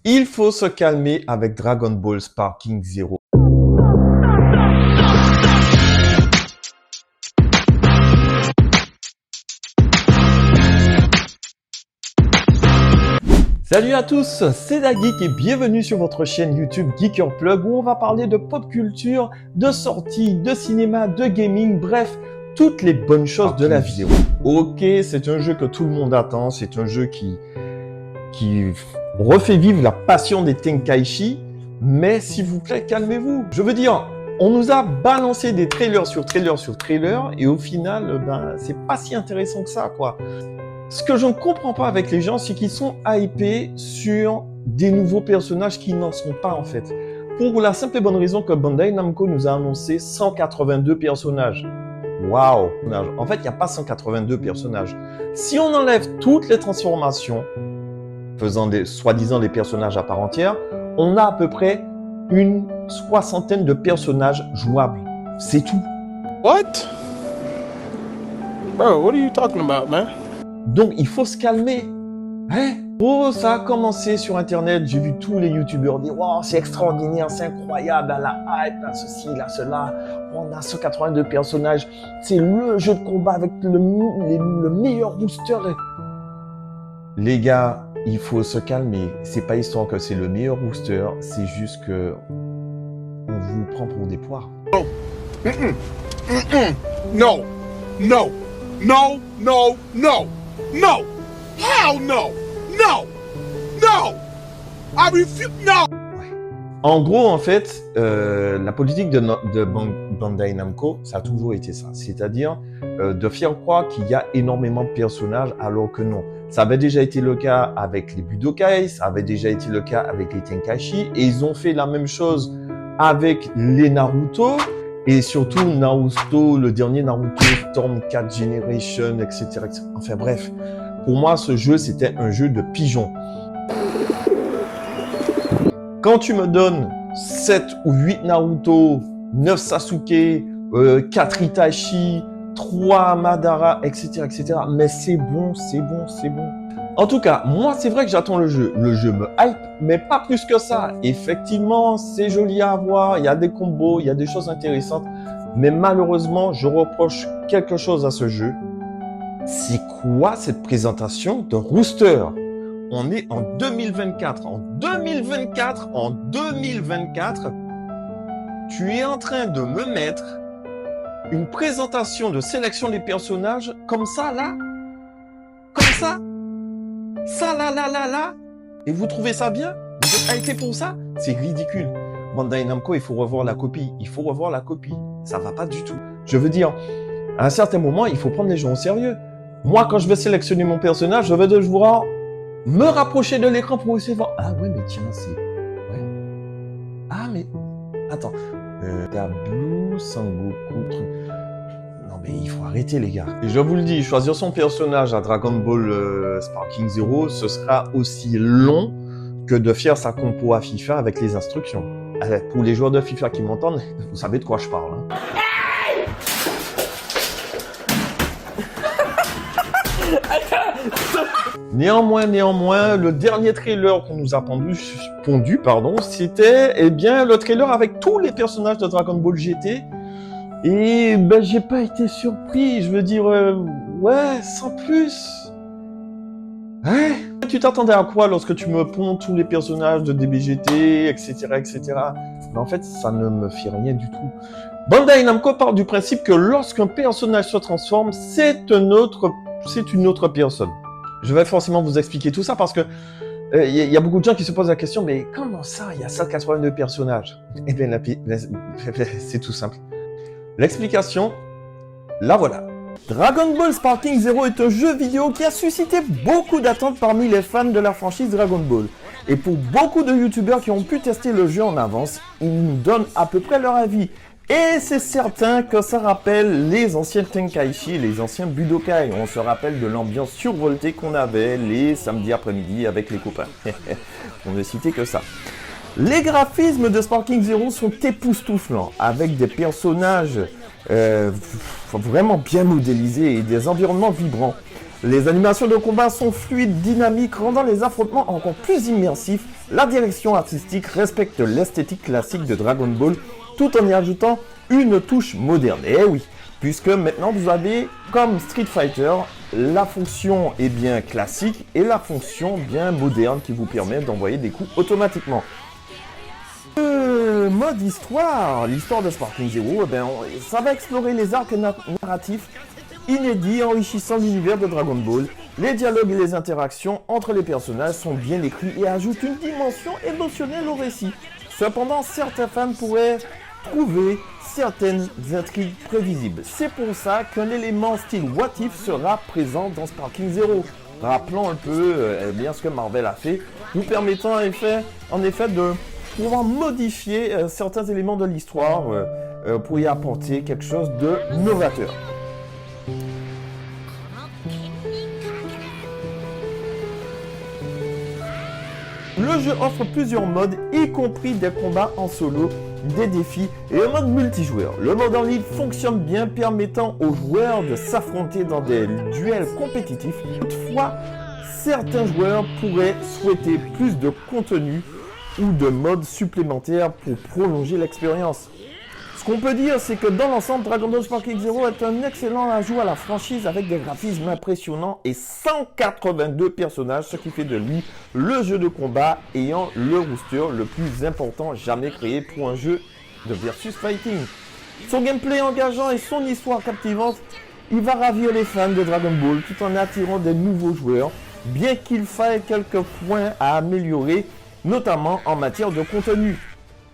Il faut se calmer avec Dragon Ball Sparking Zero. Salut à tous, c'est Dageek et bienvenue sur votre chaîne YouTube Geeker Plug où on va parler de pop culture, de sorties, de cinéma, de gaming, bref, toutes les bonnes choses de la vidéo. Ok, c'est un jeu que tout le monde attend, c'est un jeu qui refait vivre la passion des Tenkaichi, mais s'il vous plaît, calmez-vous. Je veux dire, on nous a balancé des trailers sur trailers sur trailers et au final, c'est pas si intéressant que ça, quoi. Ce que je ne comprends pas avec les gens, c'est qu'ils sont hypés sur des nouveaux personnages qui n'en sont pas en fait. Pour la simple et bonne raison que Bandai Namco nous a annoncé 182 personnages. Waouh! En fait, il n'y a pas 182 personnages. Si on enlève toutes les transformations, faisant soi-disant des personnages à part entière, on a à peu près une soixantaine de personnages jouables. C'est tout. What? Bro, what are you talking about, man? Donc, il faut se calmer. Hein? Oh, ça a commencé sur Internet. J'ai vu tous les youtubeurs dire « Wow, c'est extraordinaire, c'est incroyable, la hype, là, ceci, là, cela. On a 182 personnages. C'est le jeu de combat avec le meilleur booster. » Les gars, il faut se calmer. C'est pas histoire que c'est le meilleur booster. C'est juste que on vous prend pour des poires. Oh. No. No. No. No. No. No! Hell no! No! No! I refuse! No! En gros, en fait, la politique de Bandai Namco, ça a toujours été ça. C'est-à-dire de faire croire qu'il y a énormément de personnages alors que non. Ça avait déjà été le cas avec les Budokai, ça avait déjà été le cas avec les Tenkaichi, et ils ont fait la même chose avec les Naruto, et surtout Naruto, le dernier Naruto, Storm 4 Generation, etc., etc. Enfin bref, pour moi, ce jeu, c'était un jeu de pigeons. Quand tu me donnes 7 ou 8 Naruto, 9 Sasuke, 4 Itachi, 3 Madara, etc., etc., mais c'est bon, c'est bon, c'est bon. En tout cas, moi, c'est vrai que j'attends le jeu. Le jeu me hype, mais pas plus que ça. Effectivement, c'est joli à voir, il y a des combos, il y a des choses intéressantes. Mais malheureusement, je reproche quelque chose à ce jeu. C'est quoi cette présentation de Rooster? On est en 2024. En 2024, tu es en train de me mettre une présentation de sélection des personnages comme ça, là? Comme ça? Ça, là. Et vous trouvez ça bien? Vous êtes hypé pour ça? C'est ridicule. Bandai Namco, il faut revoir la copie. Ça va pas du tout. Je veux dire, à un certain moment, il faut prendre les gens au sérieux. Moi, quand je vais sélectionner mon personnage, je vais devoir me rapprocher de l'écran pour essayer de voir. Ah ouais, mais tiens, c'est... Ouais. Ah, mais... Attends. Tableau, Sangoku, truc... Non, mais il faut arrêter, les gars. Et je vous le dis, choisir son personnage à Dragon Ball Sparking Zero, ce sera aussi long que de faire sa compo à FIFA avec les instructions. Pour les joueurs de FIFA qui m'entendent, vous savez de quoi je parle. Hein. Néanmoins, le dernier trailer qu'on nous a pondu, c'était le trailer avec tous les personnages de Dragon Ball GT. Et j'ai pas été surpris, je veux dire, ouais, sans plus. Ouais. Tu t'attendais à quoi lorsque tu me ponds tous les personnages de DBGT, etc., etc. Mais en fait, ça ne me fait rien du tout. Bandai Namco part du principe que lorsqu'un personnage se transforme, c'est une autre personne. Je vais forcément vous expliquer tout ça parce que y a beaucoup de gens qui se posent la question, mais comment ça, il y a 182 personnages? Eh bien, c'est tout simple. L'explication, la voilà. Dragon Ball Sparking Zero est un jeu vidéo qui a suscité beaucoup d'attentes parmi les fans de la franchise Dragon Ball. Et pour beaucoup de youtubeurs qui ont pu tester le jeu en avance, ils nous donnent à peu près leur avis. Et c'est certain que ça rappelle les anciens Tenkaichi, les anciens Budokai. On se rappelle de l'ambiance survoltée qu'on avait les samedis après-midi avec les copains. On ne citer que ça. Les graphismes de Sparking Zero sont époustouflants, avec des personnages vraiment bien modélisés et des environnements vibrants. Les animations de combat sont fluides, dynamiques, rendant les affrontements encore plus immersifs. La direction artistique respecte l'esthétique classique de Dragon Ball tout en y ajoutant une touche moderne. Et oui, puisque maintenant vous avez, comme Street Fighter, la fonction est bien classique et la fonction bien moderne qui vous permet d'envoyer des coups automatiquement. Mode histoire, l'histoire de Sparking Zero, ça va explorer les arcs narratifs inédits enrichissant l'univers de Dragon Ball. Les dialogues et les interactions entre les personnages sont bien écrits et ajoutent une dimension émotionnelle au récit. Cependant, certains fans pourraient trouver certaines intrigues prévisibles. C'est pour ça qu'un élément style What If sera présent dans Sparking Zero. Rappelons un peu bien ce que Marvel a fait, nous permettant en effet de pouvoir modifier certains éléments de l'histoire pour y apporter quelque chose de novateur. Le jeu offre plusieurs modes, y compris des combats en solo, des défis et un mode multijoueur. Le mode en ligne fonctionne bien, permettant aux joueurs de s'affronter dans des duels compétitifs. Toutefois, certains joueurs pourraient souhaiter plus de contenu ou de modes supplémentaires pour prolonger l'expérience. Ce qu'on peut dire, c'est que dans l'ensemble, Dragon Ball Sparking Zero est un excellent ajout à la franchise avec des graphismes impressionnants et 182 personnages, ce qui fait de lui le jeu de combat ayant le roster le plus important jamais créé pour un jeu de versus fighting. Son gameplay engageant et son histoire captivante, il va ravir les fans de Dragon Ball tout en attirant des nouveaux joueurs, bien qu'il faille quelques points à améliorer, notamment en matière de contenu.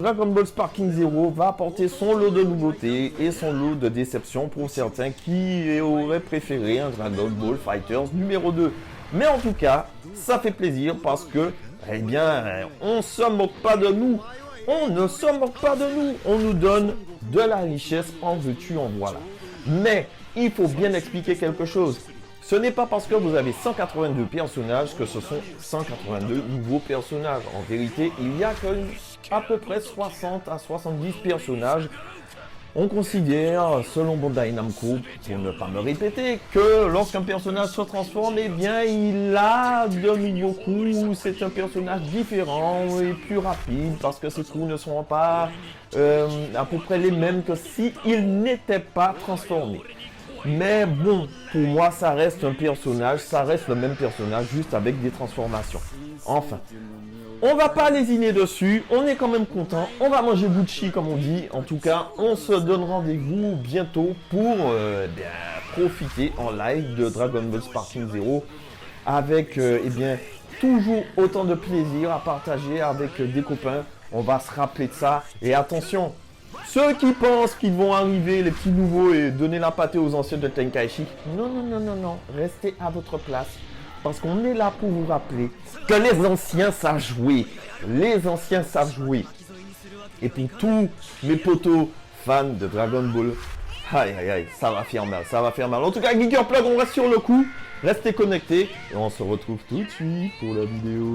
Dragon Ball Sparking Zero va apporter son lot de nouveautés et son lot de déceptions pour certains qui auraient préféré un Dragon Ball Fighters numéro 2. Mais en tout cas, ça fait plaisir parce que, eh bien, on ne se moque pas de nous. On ne se moque pas de nous. On nous donne de la richesse en veux-tu, en voilà. Mais il faut bien expliquer quelque chose. Ce n'est pas parce que vous avez 182 personnages que ce sont 182 nouveaux personnages. En vérité, il y a à peu près 60 à 70 personnages. On considère, selon Bandai Namco, pour ne pas me répéter, que lorsqu'un personnage se transforme, eh bien, il a de millions de coups. C'est un personnage différent et plus rapide parce que ses coups ne seront pas à peu près les mêmes que s'il n'était pas transformé. Mais bon, pour moi, ça reste un personnage, ça reste le même personnage, juste avec des transformations. Enfin, on va pas lésiner dessus, on est quand même content, on va manger Gucci comme on dit. En tout cas, on se donne rendez-vous bientôt pour profiter en live de Dragon Ball Sparking Zero avec toujours autant de plaisir à partager avec des copains. On va se rappeler de ça et attention. Ceux qui pensent qu'ils vont arriver, les petits nouveaux, et donner la pâtée aux anciens de Tenkaichi, non, restez à votre place. Parce qu'on est là pour vous rappeler que les anciens savent jouer. Les anciens savent jouer. Et pour tous mes potos fans de Dragon Ball, aïe, ça va faire mal, ça va faire mal. En tout cas, Geeker Plug, on reste sur le coup. Restez connectés et on se retrouve tout de suite pour la vidéo.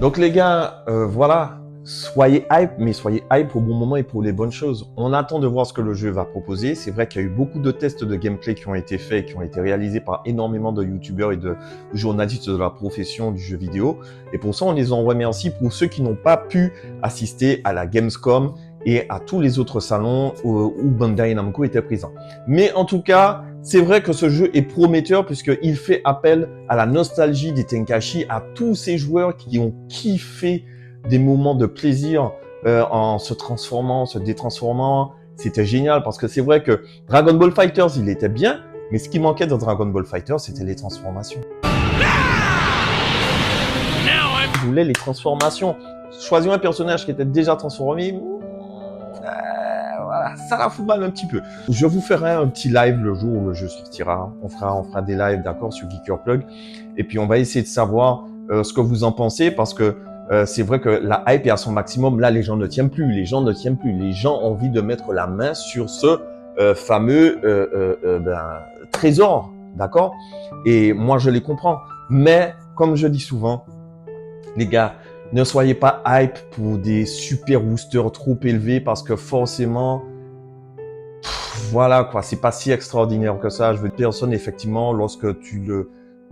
Donc les gars, voilà. Soyez hype, mais soyez hype au bon moment et pour les bonnes choses. On attend de voir ce que le jeu va proposer. C'est vrai qu'il y a eu beaucoup de tests de gameplay qui ont été faits, qui ont été réalisés par énormément de youtubeurs et de journalistes de la profession du jeu vidéo. Et pour ça, on les en remercie pour ceux qui n'ont pas pu assister à la Gamescom et à tous les autres salons où Bandai Namco était présent. Mais en tout cas, c'est vrai que ce jeu est prometteur puisqu'il fait appel à la nostalgie des Tenkaichi, à tous ces joueurs qui ont kiffé des moments de plaisir en se transformant, se détransformant. C'était génial parce que c'est vrai que Dragon Ball Fighters, il était bien, mais ce qui manquait dans Dragon Ball Fighters, c'était les transformations. Je voulais les transformations. Choisir un personnage qui était déjà transformé, voilà, ça la fout mal un petit peu. Je vous ferai un petit live le jour où le jeu sortira. On fera des lives, d'accord, sur Geeker Plug. Et puis on va essayer de savoir ce que vous en pensez parce que c'est vrai que la hype est à son maximum. Là, les gens ne tiennent plus. Les gens ont envie de mettre la main sur ce fameux trésor, d'accord? Et moi, je les comprends. Mais, comme je dis souvent, les gars, ne soyez pas hype pour des super boosters trop élevés parce que forcément, voilà quoi, c'est pas si extraordinaire que ça. Je veux dire, personne, effectivement, lorsque tu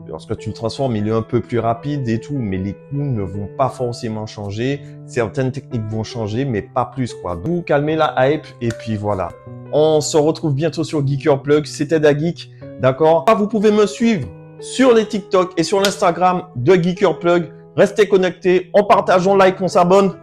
Lorsque tu le transformes, il est un peu plus rapide et tout, mais les coups ne vont pas forcément changer. Certaines techniques vont changer, mais pas plus, quoi. Donc, vous calmez la hype et puis voilà. On se retrouve bientôt sur Geeker Plug. C'était Dageek, d'accord? Vous pouvez me suivre sur les TikTok et sur l'Instagram de Geeker Plug. Restez connectés, on partage, on like, on s'abonne.